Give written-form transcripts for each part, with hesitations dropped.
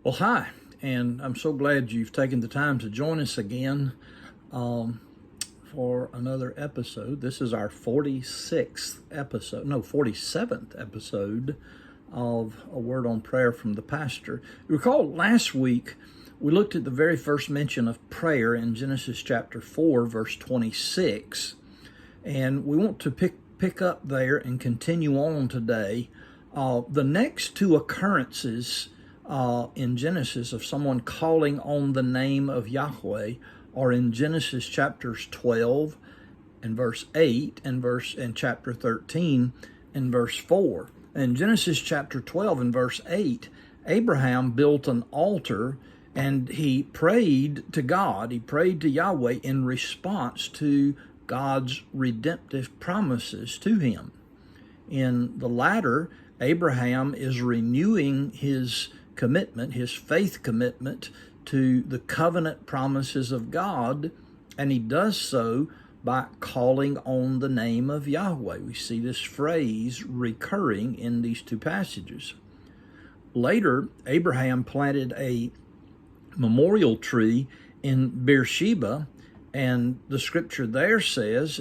Well, hi, and I'm so glad you've taken the time to join us again for another episode. This is our 47th episode of A Word on Prayer from the Pastor. You recall last week we looked at the very first mention of prayer in Genesis chapter 4, verse 26, and we want to pick up there and continue on today. The next two occurrences in Genesis of someone calling on the name of Yahweh are in Genesis chapters 12 and verse 8 and chapter 13 and verse 4. In Genesis chapter 12 and verse 8, Abraham built an altar and he prayed to God. He prayed to Yahweh in response to God's redemptive promises to him. In the latter, Abraham is renewing his commitment, his faith commitment to the covenant promises of God, and he does so by calling on the name of Yahweh. We see this phrase recurring in these two passages. Later, Abraham planted a memorial tree in Beersheba, and the scripture there says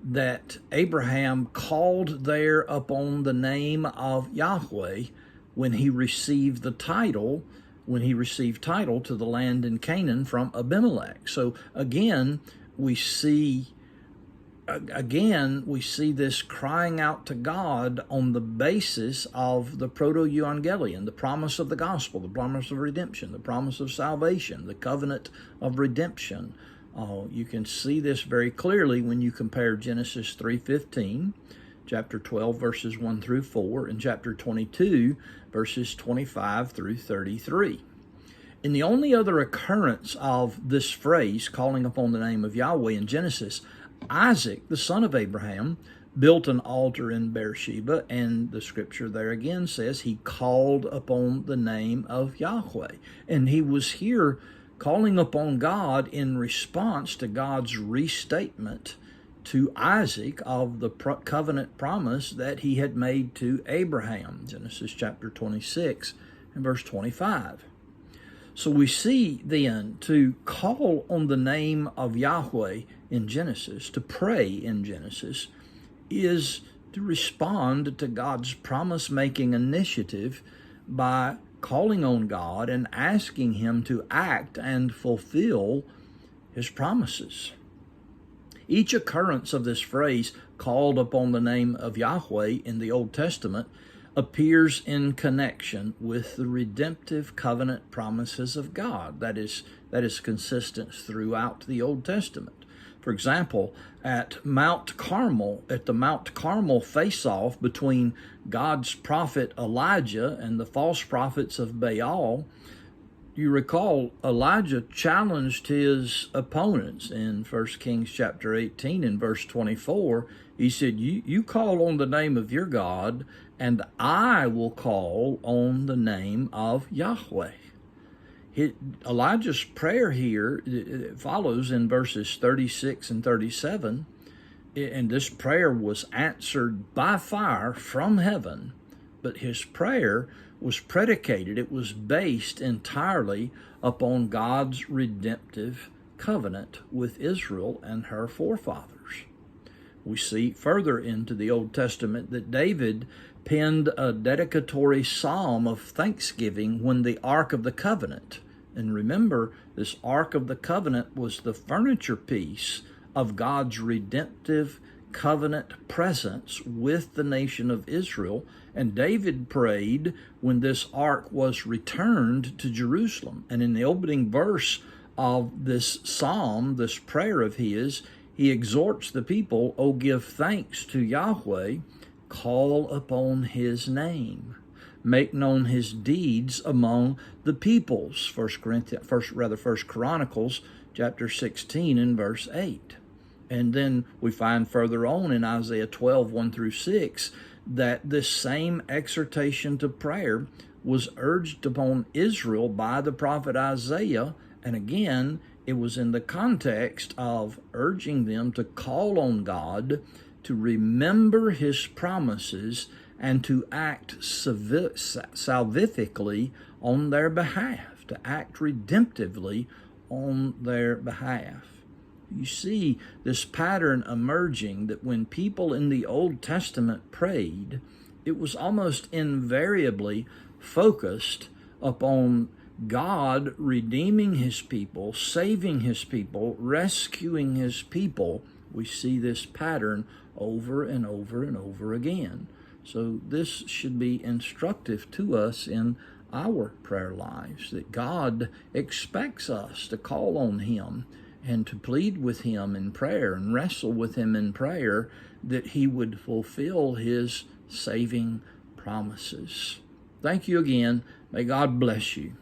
that Abraham called there upon the name of Yahweh when he received title to the land in Canaan from Abimelech. So again, we see this crying out to God on the basis of the proto-evangelion, the promise of the gospel, the promise of redemption, the promise of salvation, the covenant of redemption. You can see this very clearly when you compare Genesis 3:15, chapter 12, verses 1 through 4, and chapter 22, verses 25 through 33. In the only other occurrence of this phrase, calling upon the name of Yahweh in Genesis, Isaac, the son of Abraham, built an altar in Beersheba, and the scripture there again says he called upon the name of Yahweh. And he was here calling upon God in response to God's restatement to Isaac of the covenant promise that he had made to Abraham, Genesis chapter 26 and verse 25. So we see then to call on the name of Yahweh in Genesis, to pray in Genesis, is to respond to God's promise-making initiative by calling on God and asking him to act and fulfill his promises. Each occurrence of this phrase, called upon the name of Yahweh in the Old Testament, appears in connection with the redemptive covenant promises of God. That is consistent throughout the Old Testament. For example, at the Mount Carmel face-off between God's prophet Elijah and the false prophets of Baal, you recall Elijah challenged his opponents in 1 Kings chapter 18 and verse 24. He said, you call on the name of your God, and I will call on the name of Yahweh. Elijah's prayer here follows in verses 36 and 37, and this prayer was answered by fire from heaven, but his prayer was predicated, it was based entirely upon God's redemptive covenant with Israel and her forefathers. We see further into the Old Testament that David penned a dedicatory psalm of thanksgiving when the Ark of the Covenant, and remember, this Ark of the Covenant was the furniture piece of God's redemptive covenant presence with the nation of Israel, and David prayed when this ark was returned to Jerusalem. And in the opening verse of this psalm, this prayer of his, he exhorts the people, "O give thanks to Yahweh, call upon his name, make known his deeds among the peoples." 1 Chronicles chapter 16 and verse 8. And then we find further on in Isaiah 12, 1 through 6, that this same exhortation to prayer was urged upon Israel by the prophet Isaiah. And again, it was in the context of urging them to call on God, to remember his promises, and to act salvifically on their behalf, to act redemptively on their behalf. You see this pattern emerging that when people in the Old Testament prayed, it was almost invariably focused upon God redeeming his people, saving his people, rescuing his people. We see this pattern over and over and over again. So this should be instructive to us in our prayer lives, that God expects us to call on him and to plead with him in prayer and wrestle with him in prayer, that he would fulfill his saving promises. Thank you again. May God bless you.